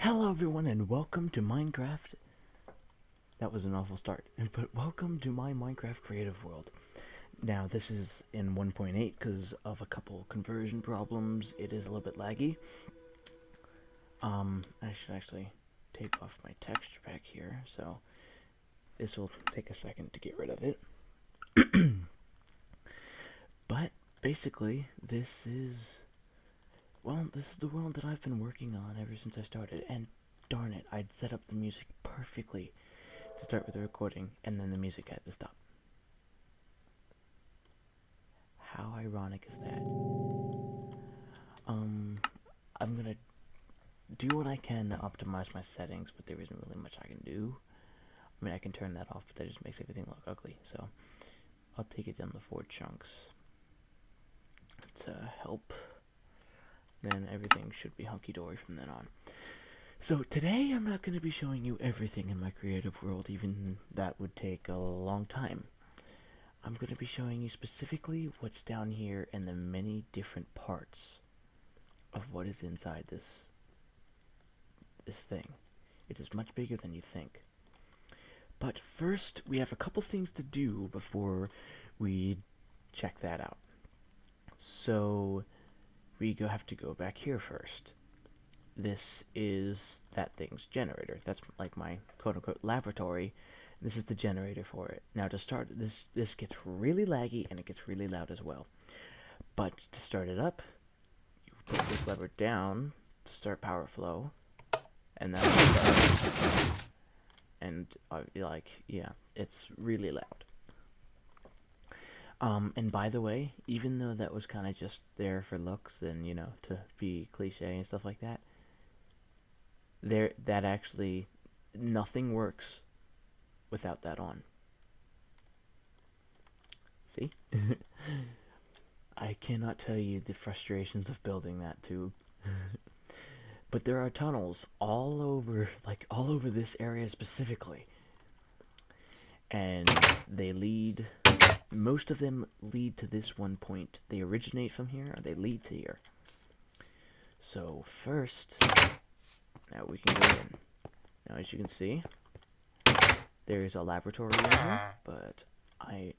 Hello everyone and welcome to Minecraft. That was an awful start, but welcome to my Minecraft creative world. Now this is in 1.8 because of a couple conversion problems. It is a little bit laggy. I should actually take off my texture pack here, so this will take a second to get rid of it. But basically, this is the world that I've been working on ever since I started, and darn it, I'd set up the music perfectly to start with the recording, and then the music had to stop. How ironic is that? I'm gonna do what I can to optimize my settings, but there isn't really much I can do. I mean, I can turn that off, but that just makes everything look ugly, so I'll take it down to 4 chunks to help. Then everything should be hunky-dory from then on. So today I'm not going to be showing you everything in my creative world, even that would take a long time. I'm going to be showing you specifically what's down here and the many different parts of what is inside this thing. It is much bigger than you think. But first, we have a couple things to do before we check that out. So we have to go back here first. This is that thing's generator. That's like my quote-unquote laboratory. This is the generator for it. Now to start, this gets really laggy and it gets really loud as well. But to start it up, you put this lever down to start power flow, and that's and yeah, it's really loud. And by the way, even though that was kind of just there for looks and, you know, to be cliche and stuff like that, that actually, nothing works without that on. See? I cannot tell you the frustrations of building that tube. But there are tunnels all over this area specifically. And they lead, most of them lead to this one point. They originate from here, or they lead to here. So first, now we can go in. Now as you can see, there is a laboratory in here, but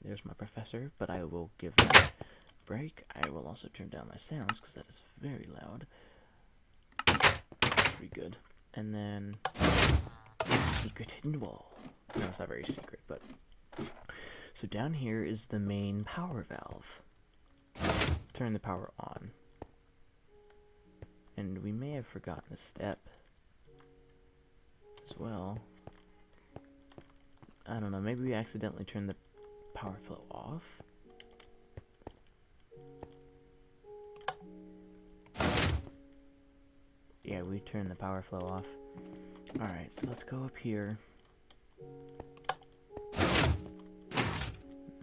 there's my professor, but I will give that a break. I will also turn down my sounds, because that is very loud. Pretty good. And then, secret hidden wall. No, it's not very secret, but... So down here is the main power valve. Turn the power on. And we may have forgotten a step as well. I don't know, maybe we accidentally turned the power flow off? Yeah, we turned the power flow off. Alright, so let's go up here.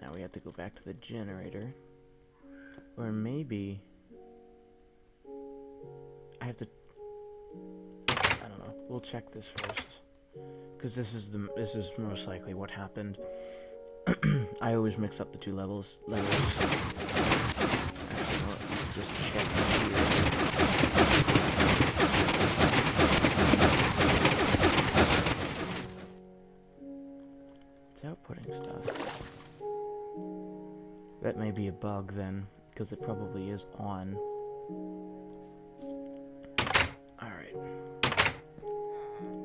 Now we have to go back to the generator. Or maybe I have to, I don't know, we'll check this first. Because this is most likely what happened. I always mix up the two levels. Actually, just check here. It's outputting stuff. That may be a bug then, because it probably is on. Alright.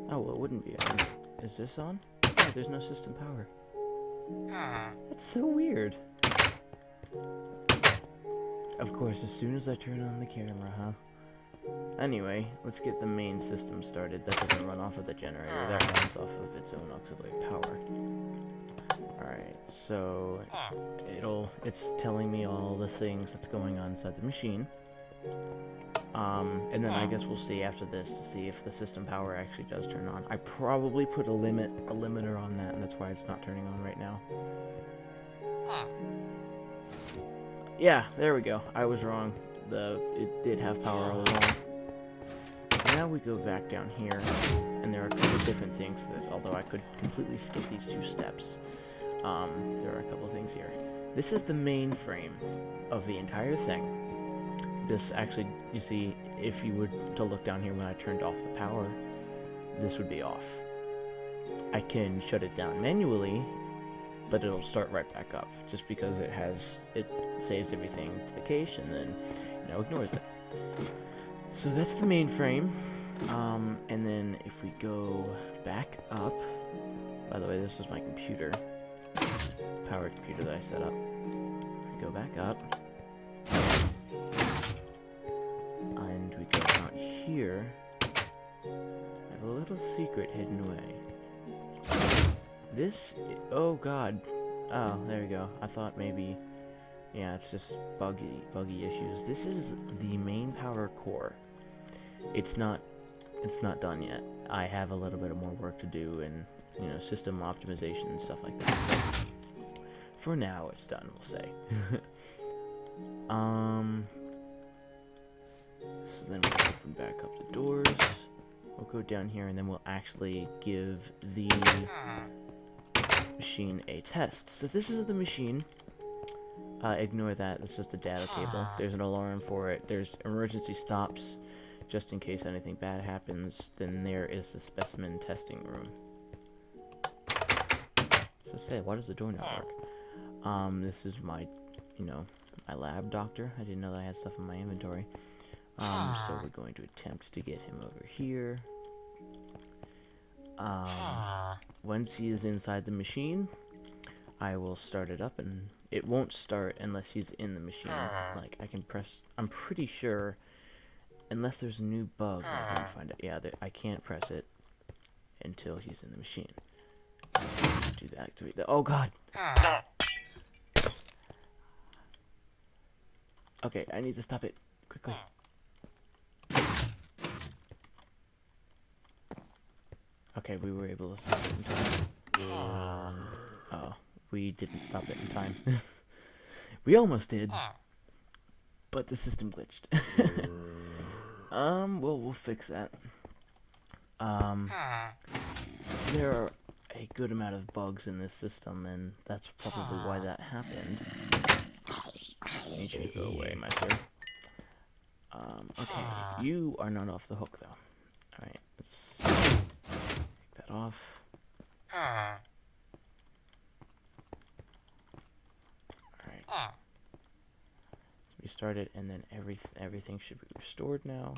Oh, well, it wouldn't be on. Is this on? Oh, there's no system power. That's so weird. Of course, as soon as I turn on the camera, huh? Anyway, let's get the main system started. That doesn't run off of the generator. That runs off of its own auxiliary power. Alright, so it's telling me all the things that's going on inside the machine. And then I guess we'll see after this to see if the system power actually does turn on. I probably put a limiter on that, and that's why it's not turning on right now. Yeah, there we go. I was wrong. It did have power all along. So now we go back down here, and there are a couple different things to this, although I could completely skip these 2 steps. There are a couple things here. This is the main frame of the entire thing. This actually, you see, if you were to look down here when I turned off the power, this would be off. I can shut it down manually, but it'll start right back up just because it saves everything to the cache and then ignores it. So that's the mainframe. And then if we go back up, by the way, this is my computer, powered computer that I set up. If we go back up, and we go out here, I have a little secret hidden away. Oh god. Oh, there we go. I thought maybe, yeah, it's just buggy issues. This is the main power core. It's not done yet. I have a little bit more work to do and, system optimization and stuff like that. For now, it's done, we'll say. So then we'll open back up the doors. We'll go down here and then we'll actually give the machine a test. So this is the machine. Ignore that, it's just a data table. There's an alarm for it. There's emergency stops, just in case anything bad happens. Then there is the specimen testing room. So say, why does the door not work? This is my, my lab doctor. I didn't know that I had stuff in my inventory. So we're going to attempt to get him over here. Once he is inside the machine, I will start it up, and it won't start unless he's in the machine. Like, I can press, I'm pretty sure, unless there's a new bug, I can find it. Yeah, I can't press it until he's in the machine. Do that, activate that. Oh god! Okay, I need to stop it quickly. Okay, we were able to stop it in time. Oh, we didn't stop it in time. We almost did, but the system glitched. Well, we'll fix that. There are a good amount of bugs in this system, and that's probably why that happened. I need you to go away, my sir. Okay, you are not off the hook, though. Alright, let's take that off. Alright. So we started, and then everything should be restored now.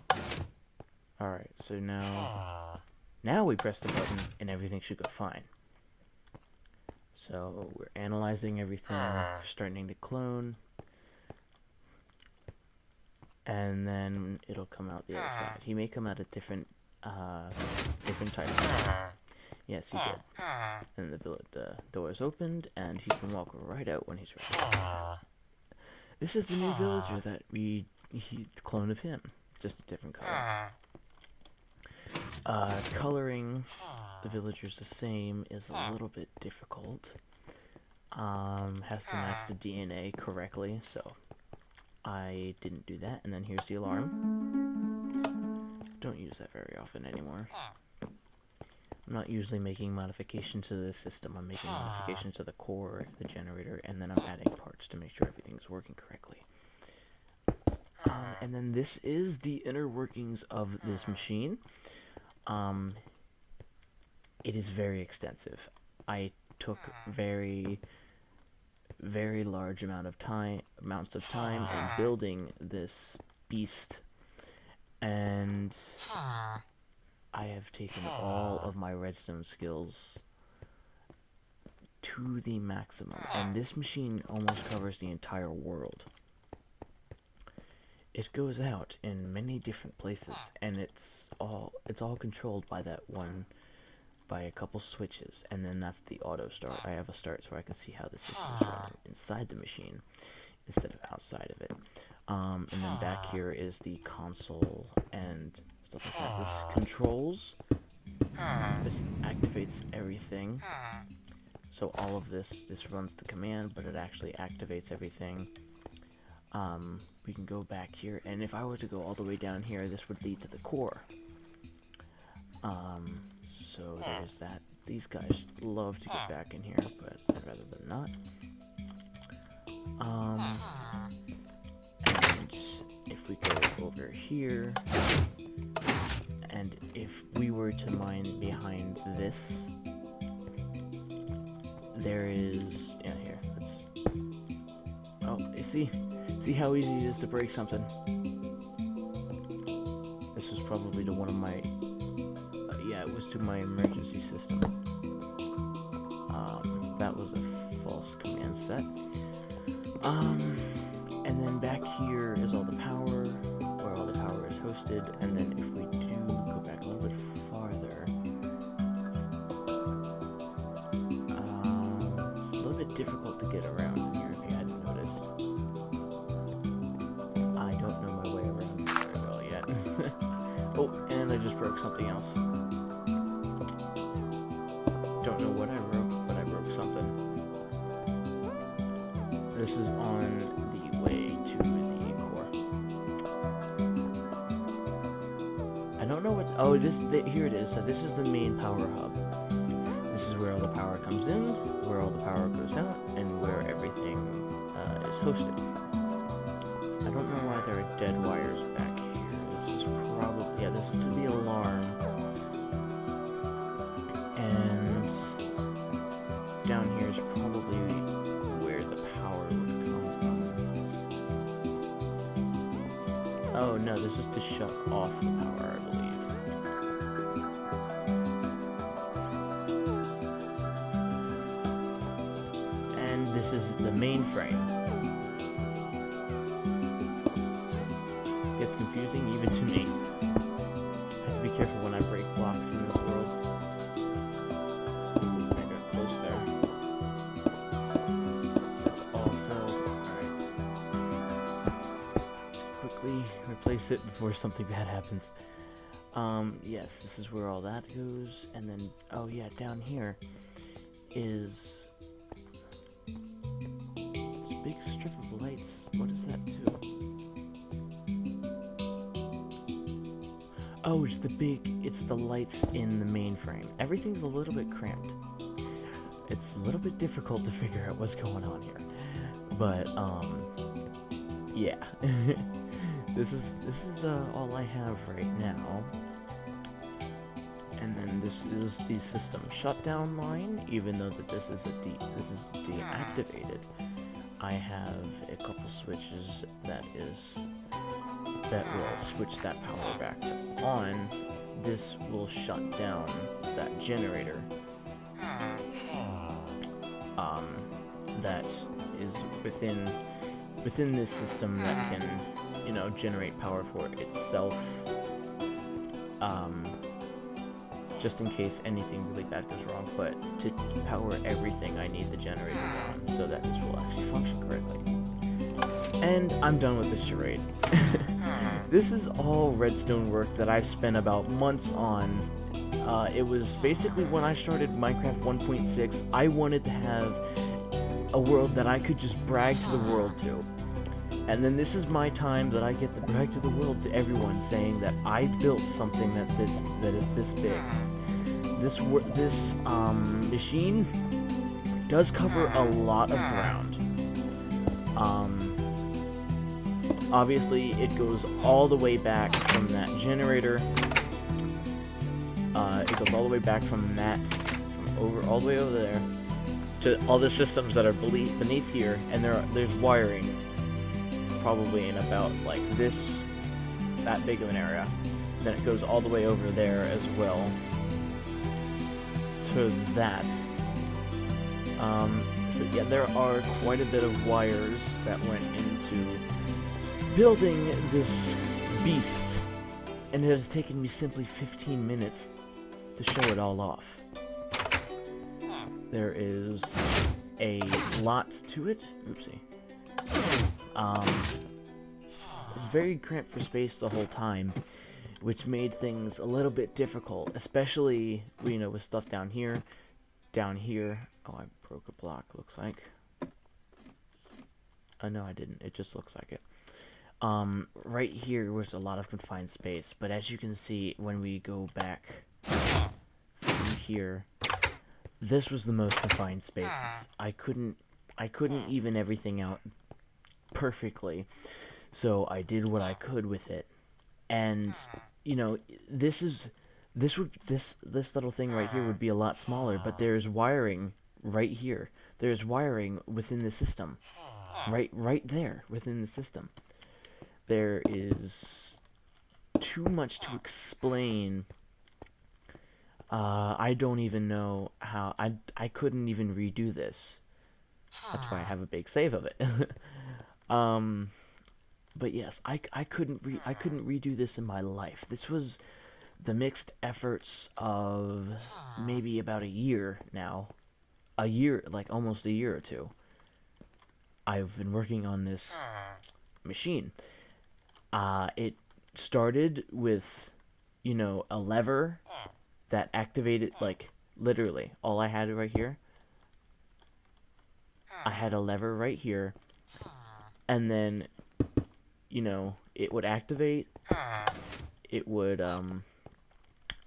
Alright, so now we press the button, and everything should go fine. So we're analyzing everything, starting to clone. And then it'll come out the other side. He may come out at different types. Yes, he did. And the door is opened, and he can walk right out when he's ready. This is the new villager that he clone of him, just a different color. Coloring the villagers the same is a little bit difficult. Has to match the DNA correctly, so I didn't do that. And then here's the alarm. Don't use that very often anymore. I'm not usually making modifications to the system. I'm making modifications to the core, the generator, and then I'm adding parts to make sure everything's working correctly. And then this is the inner workings of this machine. It is very extensive. I took very large amounts of time in building this beast, and I have taken all of my redstone skills to the maximum, and this machine almost covers the entire world. It goes out in many different places, and it's all controlled by by a couple switches, and then that's the auto start. I have a start so I can see how the system is running inside the machine instead of outside of it. And then back here is the console and stuff like that. This controls. This activates everything. So all of this runs the command, but it actually activates everything. We can go back here, and if I were to go all the way down here, this would lead to the core. So there's that. These guys love to get back in here, but I'd rather than not. And if we go over here, and if we were to mine behind this, there is, yeah, here, oh, you see how easy it is to break something? This was probably to one of my, yeah, it was to my emergency system. That was a false command set. And then back here is all the power, where all the power is hosted, and then if we do go back a little bit farther, it's a little bit difficult to get around in here if you hadn't noticed. I don't know my way around very well yet. Oh, and I just broke something else. Don't know what I broke, but I broke something. This is on the way to the core. I don't know what. Oh, here it is. So this is the main power hub. This is where all the power comes in, where all the power goes out, and where everything is hosted. I don't know why there are dead wires back here. This is probably, yeah, this is to the alarm. And down here is probably where the power would come from. Oh no, this is to shut off the power, I believe. And this is the mainframe. Gets confusing even to me. I have to be careful when I break blocks in this world. I got close there. All filled. Alright. Quickly replace it before something bad happens. Yes, this is where all that goes. And then, oh yeah, down here is this big strip of lights. What is that too? Oh, it's the lights in the mainframe. Everything's a little bit cramped. It's a little bit difficult to figure out what's going on here. But, yeah. This is all I have right now. And then this is the system shutdown line, even though that this is deactivated. I have a couple switches that will switch that power back to on. This will shut down that generator. That is within this system that can, you know, generate power for itself. Just in case anything really bad goes wrong, but to power everything, I need the generator on so that this will actually function correctly. And I'm done with this charade. This is all redstone work that I've spent about months on. It was basically when I started Minecraft 1.6, I wanted to have a world that I could just brag to the world to. And then this is my time that I get to brag to the world to everyone, saying that I built something that is this big. This machine does cover a lot of ground. Obviously, it goes all the way back from that generator. It goes all the way back from that, all the way over there, to all the systems that are beneath here, and there's wiring. Probably in about like that big of an area. Then it goes all the way over there as well to that. So yeah, there are quite a bit of wires that went into building this beast, and it has taken me simply 15 minutes to show it all off. There is a lot to it. Oopsie. It was very cramped for space the whole time, which made things a little bit difficult, especially, you know, with stuff down here. Oh, I broke a block, looks like. Oh, no, I didn't. It just looks like it. Right here was a lot of confined space, but as you can see, when we go back from here, this was the most confined spaces. I couldn't even everything out perfectly, so I did what I could with it. And you know, this is this little thing right here would be a lot smaller, but there's wiring right here. There's wiring within the system. Right there within the system. There is too much to explain. I don't even know how. I couldn't even redo this. That's why I have a big save of it. But yes, I couldn't redo this in my life. This was the mixed efforts of maybe about a year now. A year, like almost a year or two. I've been working on this machine. It started with, a lever that activated, like, literally, all I had right here. I had a lever right here, and then, it would activate, it would,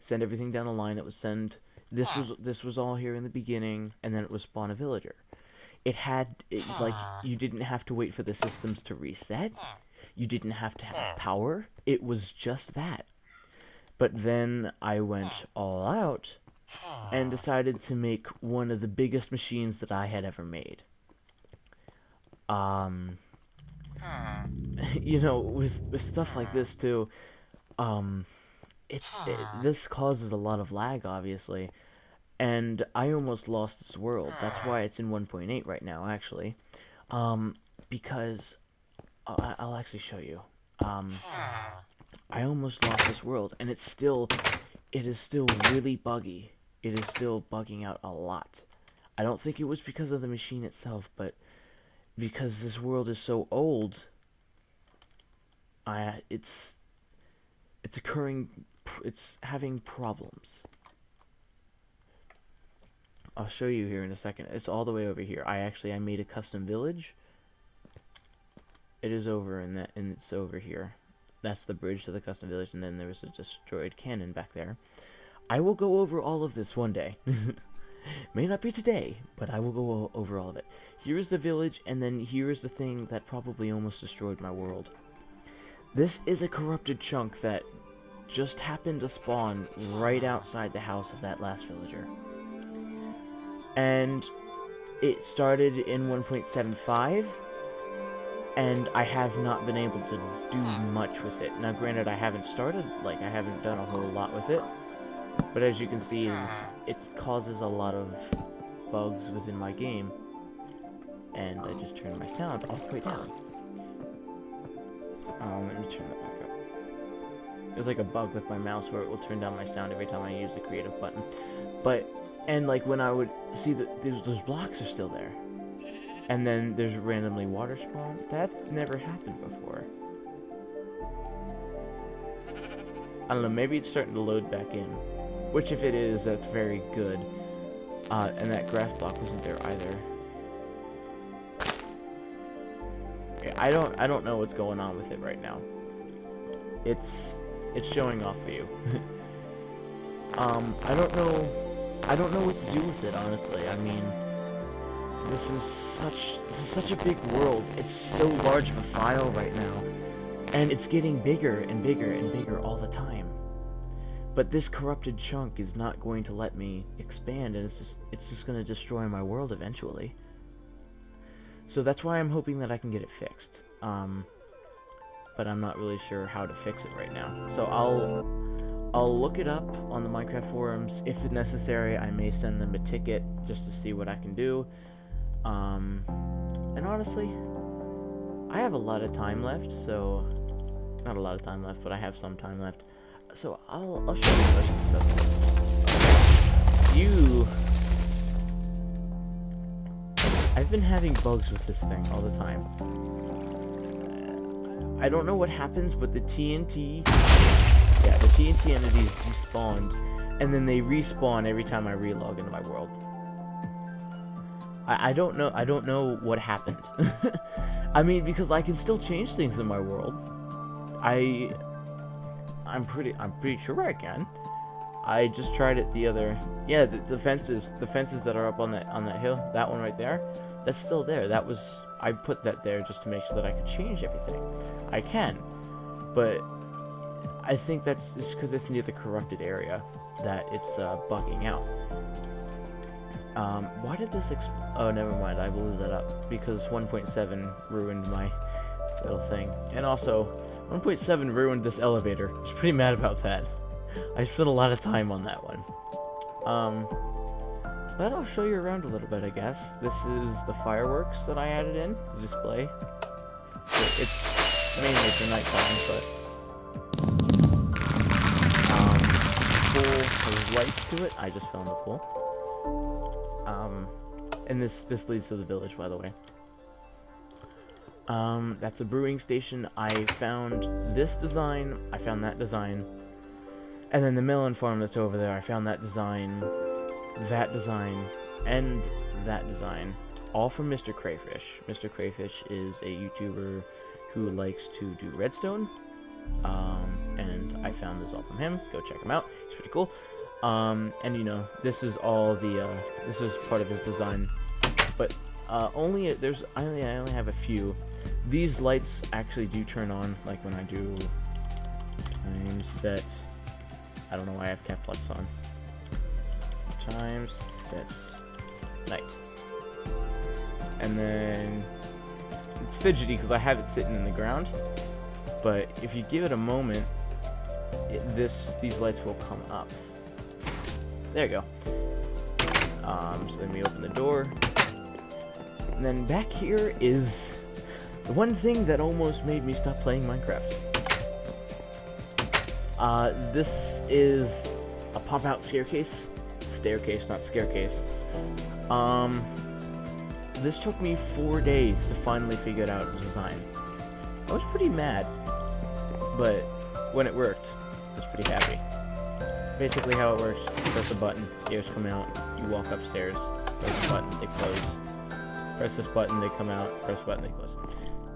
send everything down the line, it would send, this was all here in the beginning, and then it would spawn a villager. Like, you didn't have to wait for the systems to reset, you didn't have to have power, it was just that. But then I went all out, and decided to make one of the biggest machines that I had ever made. With stuff like this too, this causes a lot of lag, obviously, and I almost lost this world. That's why it's in 1.8 right now, actually, because I'll actually show you. I almost lost this world, and it is still really buggy. It is still bugging out a lot. I don't think it was because of the machine itself, but because this world is so old, it's having problems. I'll show you here in a second. It's all the way over here. I made a custom village. It is over and it's over here. That's the bridge to the custom village, and then there was a destroyed cannon back there. I will go over all of this one day. May not be today, but I will go over all of it. Here's the village, and then here's the thing that probably almost destroyed my world. This is a corrupted chunk that just happened to spawn right outside the house of that last villager. And it started in 1.75, and I have not been able to do much with it. Now, granted, I haven't done a whole lot with it, but as you can see, it causes a lot of bugs within my game. And I just turned my sound all the way down. Let me turn that back up. There's like a bug with my mouse where it will turn down my sound every time I use the creative button. And like when I would see that those blocks are still there. And then there's randomly water spawn. That never happened before. I don't know, maybe it's starting to load back in. Which, if it is, that's very good. And that grass block wasn't there either. Yeah, I don't know what's going on with it right now. It's showing off for you. I don't know what to do with it, honestly. I mean, this is such a big world. It's so large of a file right now, and it's getting bigger and bigger and bigger all the time. But this corrupted chunk is not going to let me expand, and it's just going to destroy my world eventually. So that's why I'm hoping that I can get it fixed. But I'm not really sure how to fix it right now. So I'll look it up on the Minecraft forums. If necessary, I may send them a ticket just to see what I can do. And honestly, I have a lot of time left, so not a lot of time left, but I have some time left. So I'll show you the rest of the stuff. I've been having bugs with this thing all the time. I don't know what happens, but the TNT entities despawned, and then they respawn every time I relog into my world. I don't know what happened. I mean, because I can still change things in my world. I'm pretty sure I can. I just tried it the fences that are up on that hill, that one right there, that's still there. I put that there just to make sure that I could change everything. I can, but I think that's just because it's near the corrupted area that it's bugging out. Why did this oh, never mind, I will lose that up, because 1.7 ruined my little thing. And also, 1.7 ruined this elevator. I was pretty mad about that. I spent a lot of time on that one. But I'll show you around a little bit, I guess. This is the fireworks that I added in the display. It's mainly for nighttime, but pool has lights to it. I just fell in the pool. And this leads to the village, by the way. That's a brewing station. I found this design. I found that design. And then the melon farm that's over there. I found that design, and that design. All from Mr. Crayfish. Mr. Crayfish is a YouTuber who likes to do redstone. And I found this all from him. Go check him out. He's pretty cool. And you know, this is all the, this is part of his design. But, I only have a few. These lights actually do turn on, like when I do time set. I don't know why I have caps locks on. Time set night. And then it's fidgety because I have it sitting in the ground. But if you give it a moment, these lights will come up. There you go. So then we open the door. And then back here is the one thing that almost made me stop playing Minecraft. This is a pop-out staircase. Staircase, not scarecase. This took me 4 days to finally figure out the design. I was pretty mad, but when it worked, I was pretty happy. Basically how it works, you press a button, stairs come out, you walk upstairs, press a button, they close. Press this button, they come out, press a button, they close.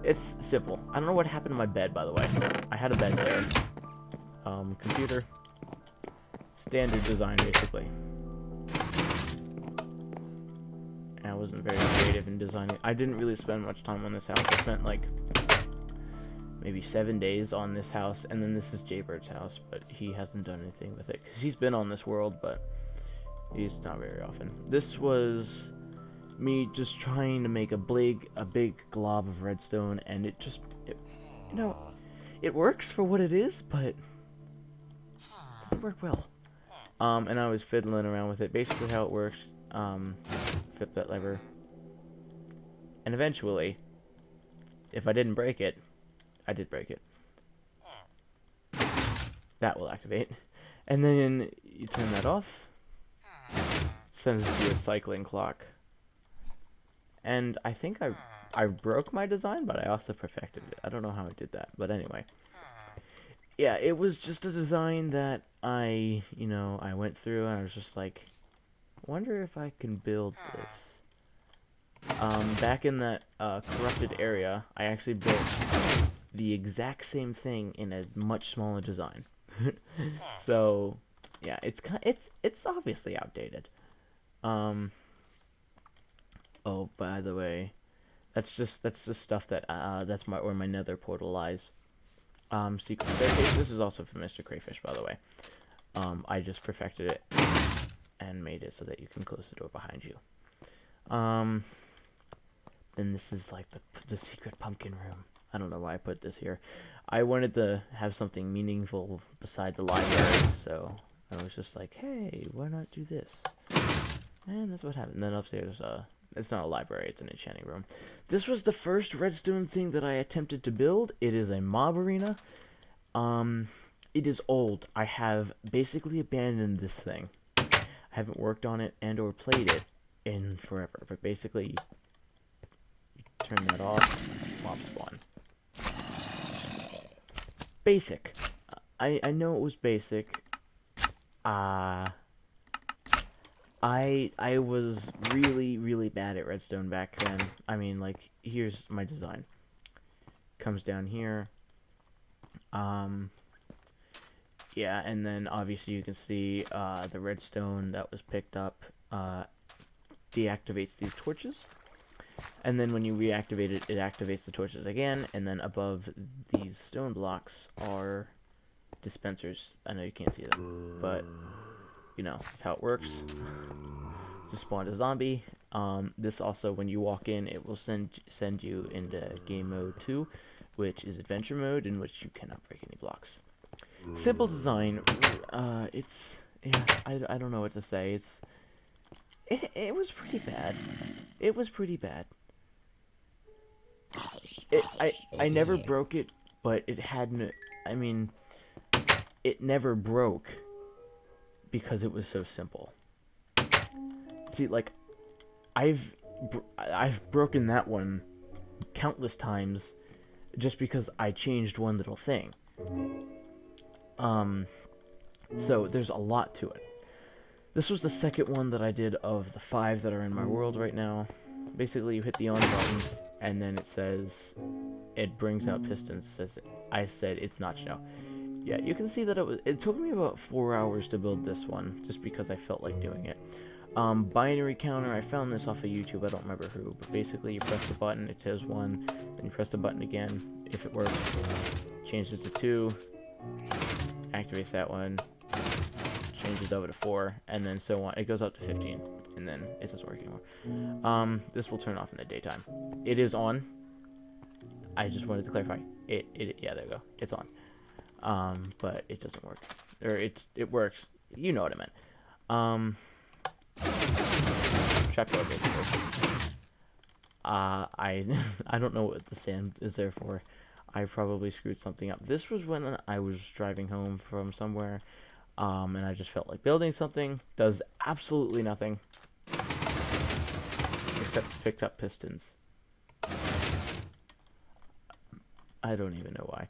It's simple. I don't know what happened to my bed, by the way. I had a bed there. Computer. Standard design, basically. And I wasn't very creative in designing. I didn't really spend much time on this house. I spent, like, maybe 7 days on this house, and then this is Jaybird's house, but he hasn't done anything with it. Because he's been on this world, but he's not very often. This was me just trying to make a big glob of redstone, and it you know, it works for what it is, but it doesn't work well. And I was fiddling around with it. Basically how it works, flip that lever, and eventually, if I didn't break it, I did break it. That will activate. And then you turn that off, it sends you a cycling clock. And I think I broke my design, but I also perfected it. I don't know how I did that, but anyway. Yeah, it was just a design that I went through, and I was just like, I wonder if I can build this. Back in that corrupted area, I actually built the exact same thing in a much smaller design. So, yeah, it's obviously outdated. Oh, by the way, that's just stuff that that's where my nether portal lies. Secret staircase. This is also from Mr. Crayfish, by the way. I just perfected it and made it so that you can close the door behind you. Then this is like the secret pumpkin room. I don't know why I put this here. I wanted to have something meaningful beside the library, so I was just like, hey, why not do this? And that's what happened. And then upstairs, it's not a library, it's an enchanting room. This was the first redstone thing that I attempted to build. It is a mob arena. It is old. I have basically abandoned this thing. I haven't worked on it and or played it in forever. But basically, you turn that off, mob spawn. Basic. I know it was basic. I was really bad at redstone back then. I mean, like, here's my design. Comes down here. Yeah, and then obviously you can see the redstone that was picked up deactivates these torches. And then when you reactivate it, it activates the torches again, and then above these stone blocks are dispensers. I know you can't see them, but you know that's how it works. To spawn a zombie. This also, when you walk in, it will send you into game mode 2, which is adventure mode, in which you cannot break any blocks. Simple design. It's yeah. I don't know what to say. It was pretty bad. It was pretty bad. I never broke it, but it hadn't. I mean, it never broke because it was so simple. See, like, I've broken that one countless times just because I changed one little thing. So there's a lot to it. This was the second one that I did of the 5 that are in my world right now. Basically, you hit the on button, and then it says, it brings out pistons. Says, I said it's not snow. Yeah, you can see that it took me about 4 hours to build this one, just because I felt like doing it. Binary counter, I found this off of YouTube, I don't remember who, but basically you press the button, it says 1, then you press the button again, if it works, changes it to 2, activates that one, changes over to 4, and then so on. It goes up to 15, and then it doesn't work anymore. This will turn off in the daytime. It is on. I just wanted to clarify. Yeah, there we go. It's on. But it doesn't work. Or it works. You know what I meant. Trapdoor, basically. I don't know what the sand is there for. I probably screwed something up. This was when I was driving home from somewhere, and I just felt like building something. Does absolutely nothing except picked up pistons. I don't even know why.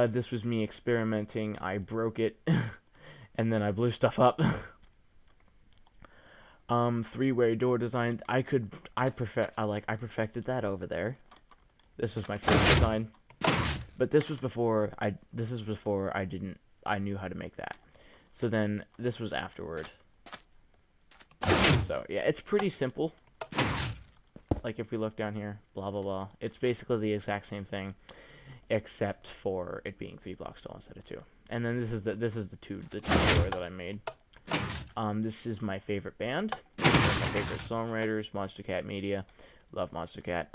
This was me experimenting. I broke it, and then I blew stuff up. 3-way door design. I perfected that over there. This was my first design, but this was before I knew how to make that. So then this was afterward. So yeah, it's pretty simple. Like if we look down here, blah blah blah. It's basically the exact same thing, except for it being 3 blocks tall instead of 2. And then this is the two door that I made. This is my favorite band, my favorite songwriters, Monstercat Media. Love Monstercat.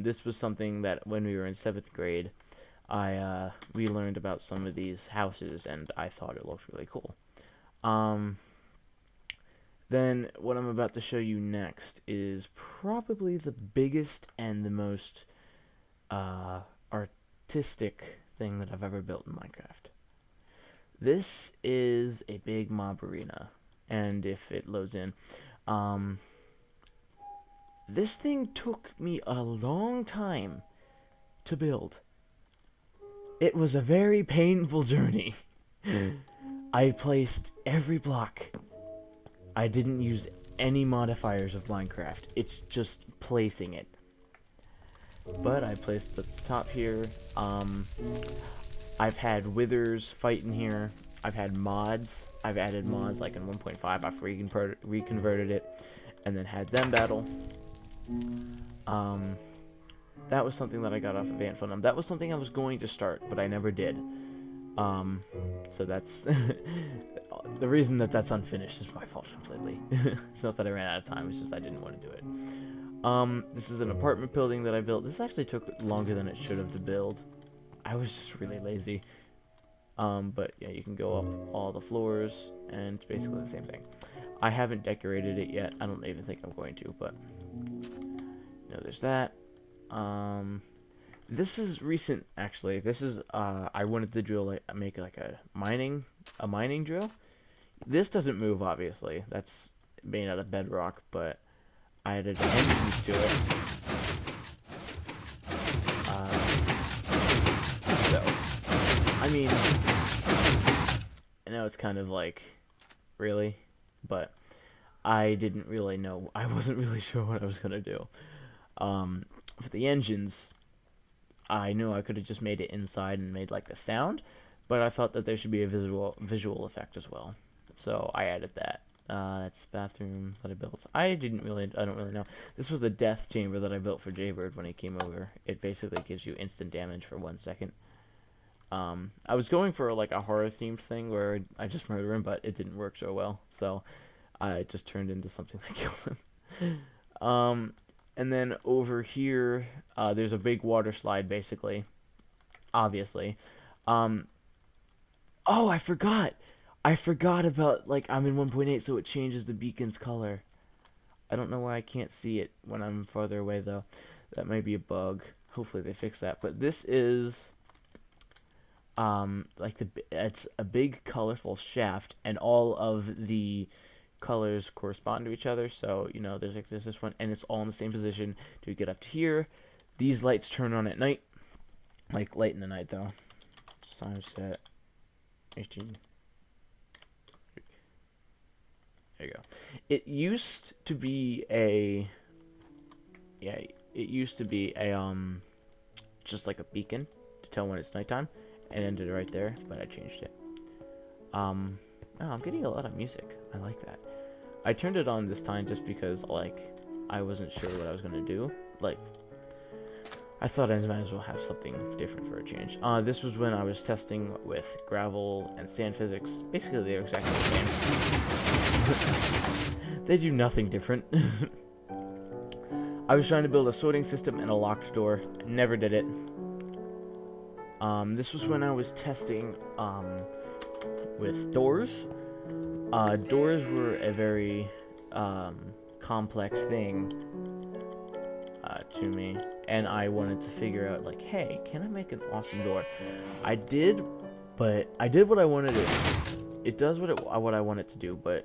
This was something that when we were in 7th grade, we learned about some of these houses, and I thought it looked really cool. Then what I'm about to show you next is probably the biggest and the most artistic thing that I've ever built in Minecraft. This is a big mob arena, and if it loads in, this thing took me a long time to build. It was a very painful journey. I placed every block. I didn't use any modifiers of Minecraft. It's just placing it. But I placed the top here. I've had withers fight in here. I've had mods. I've added mods like in 1.5. I've reconverted it and then had them battle. That was something that I got off of Antfilm. That was something I was going to start, but I never did. So that's the reason that that's unfinished is my fault completely. It's not that I ran out of time, it's just I didn't want to do it. This is an apartment building that I built. This actually took longer than it should have to build. I was just really lazy. But yeah, you can go up all the floors, and it's basically the same thing. I haven't decorated it yet. I don't even think I'm going to, but you know, there's that. This is recent, actually. This is I wanted to drill make like a mining drill. This doesn't move, obviously. That's made out of bedrock, but I added engines to it. So, I mean, I know it's kind of like, really, but I didn't really know. I wasn't really sure what I was gonna do. For the engines, I knew I could have just made it inside and made like the sound, but I thought that there should be a visual effect as well. So I added that. That's the bathroom that I built. I don't really know. This was the death chamber that I built for Jaybird when he came over. It basically gives you instant damage for 1 second. I was going for like a horror themed thing where I just murder him, but it didn't work so well. So I just turned into something that killed him. And then over here, there's a big water slide, basically. Obviously. Oh, I forgot. I forgot about, like, I'm in 1.8, so it changes the beacon's color. I don't know why I can't see it when I'm farther away, though. That might be a bug. Hopefully they fix that. But this is, like, it's a big, colorful shaft, and all of the colors correspond to each other. So, you know, there's this one, and it's all in the same position to get up to here. These lights turn on at night. Like, late in the night, though. Sunset. 18. There you go. It used to be a... Yeah, it used to be a, just like a beacon to tell when it's nighttime. And ended right there, but I changed it. Oh, I'm getting a lot of music. I like that. I turned it on this time just because, like, I wasn't sure what I was going to do. Like, I thought I might as well have something different for a change. This was when I was testing with gravel and sand physics. Basically, they're exactly the same. They do nothing different. I was trying to build a sorting system and a locked door. Never did it. This was when I was testing with doors. Doors were a very complex thing to me, and I wanted to figure out, like, hey, can I make an awesome door? I did, but I did what I wanted to. It does what I want it to do, but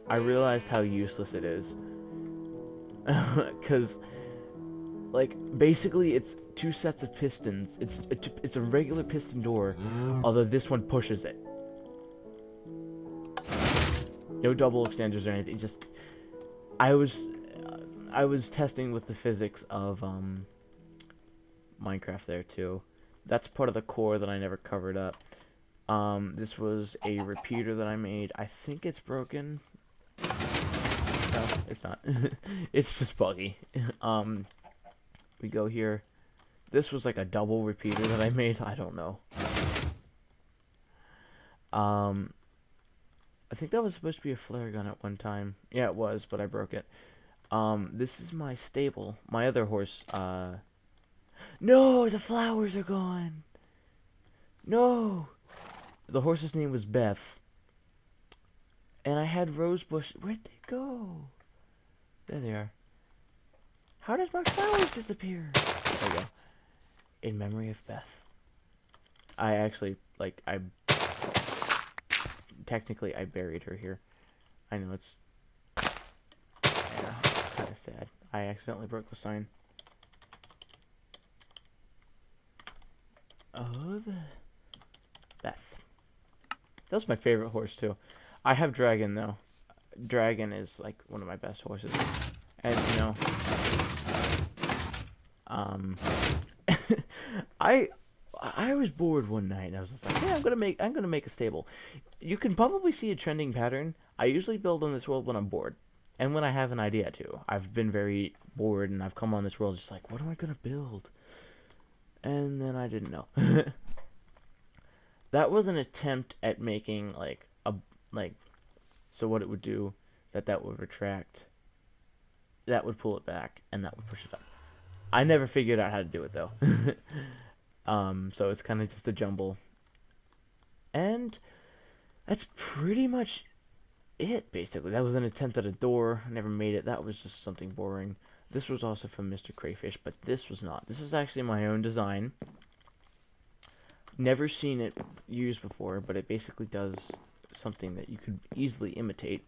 I realized how useless it is. Because, like, basically it's two sets of pistons. It's a regular piston door, although this one pushes it. No double extenders or anything. Just I was testing with the physics of Minecraft there too. That's part of the core that I never covered up. This was a repeater that I made. I think it's broken. No, it's not. It's just buggy. We go here. This was like a double repeater that I made. I don't know. I think that was supposed to be a flare gun at one time. Yeah, it was, but I broke it. This is my stable. My other horse, No! The flowers are gone! No! The horse's name was Beth. And I had rosebush. Where'd they go? There they are. How did my flowers disappear? There we go. In memory of Beth. I actually, like, technically I buried her here. I know it's kind of sad. I accidentally broke the sign. Oh, Beth. That was my favorite horse too. I have Dragon though. Dragon is like one of my best horses. And you know, I was bored one night and I was just like, yeah, I'm gonna make a stable. You can probably see a trending pattern. I usually build on this world when I'm bored. And when I have an idea too. I've been very bored and I've come on this world just like, what am I gonna build? And then I didn't know. That was an attempt at making so what it would do, that would retract, that would pull it back, and that would push it up. I never figured out how to do it though. So it's kind of just a jumble. And that's pretty much it, basically. That was an attempt at a door. I never made it. That was just something boring. This was also from Mr. Crayfish, but this was not. This is actually my own design. Never seen it used before, but it basically does something that you could easily imitate.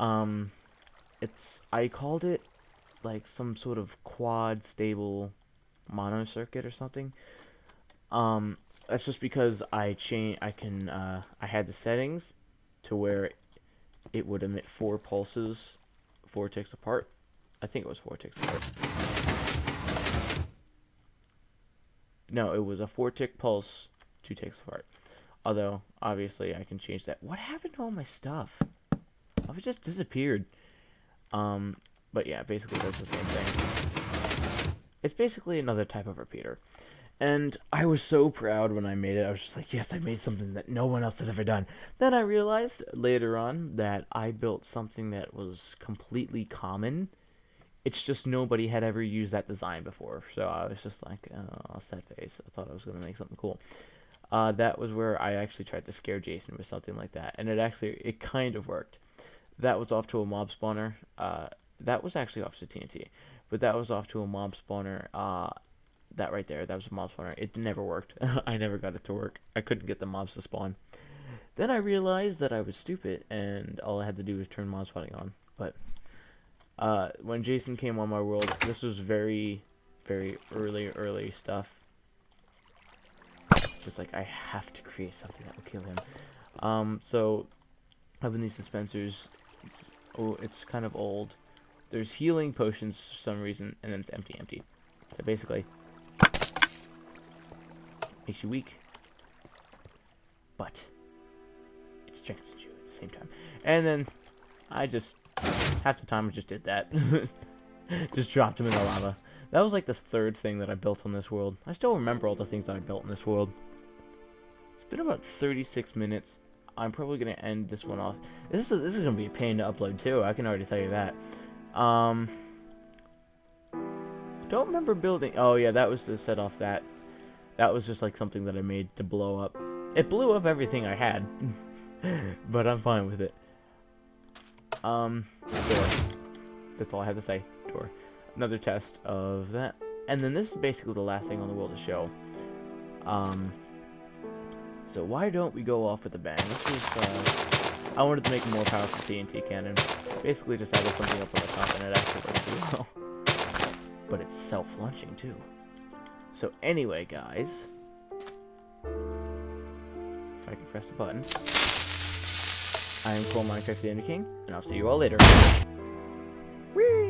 I called it like some sort of quad stable mono circuit or something. That's just because I had the settings to where it would emit 4 pulses, 4 ticks apart. I think it was 4 ticks apart. No, it was a 4-tick pulse, 2 ticks apart. Although, obviously, I can change that. What happened to all my stuff? Oh, it just disappeared. But yeah, basically that's the same thing. It's basically another type of repeater. And I was so proud when I made it. I was just like, yes, I made something that no one else has ever done. Then I realized later on that I built something that was completely common. It's just nobody had ever used that design before. So I was just like, oh, sad face. I thought I was going to make something cool. That was where I actually tried to scare Jason with something like that. And it kind of worked. That was off to a mob spawner. That was actually off to TNT. But that was off to a mob spawner. That right there, that was a mob spawner. It never worked. I never got it to work. I couldn't get the mobs to spawn. Then I realized that I was stupid, and all I had to do was turn mob spawning on. But when Jason came on my world, this was very, very early stuff. Just like, I have to create something that will kill him. So having these dispensers, it's kind of old. There's healing potions for some reason, and then it's empty. So basically, makes you weak, but it strengthens you at the same time. And then I just, half the time I just did that. Just dropped him in the lava. That was like the third thing that I built on this world. I still remember all the things that I built in this world. It's been about 36 minutes. I'm probably going to end this one off. This is going to be a pain to upload too, I can already tell you that. Don't remember building. Oh yeah, that was to set off that. That was just like something that I made to blow up. It blew up everything I had, but I'm fine with it. Door. That's all I have to say. Door. Another test of that, and then this is basically the last thing on the world to show. So why don't we go off with a bang? This was I wanted to make a more powerful TNT cannon. Basically, just added something up on the top, and it actually works pretty well. But it's self-launching too. So anyway, guys, if I can press the button, I am Cole Minecraft the Ender King, and I'll see you all later. Whee!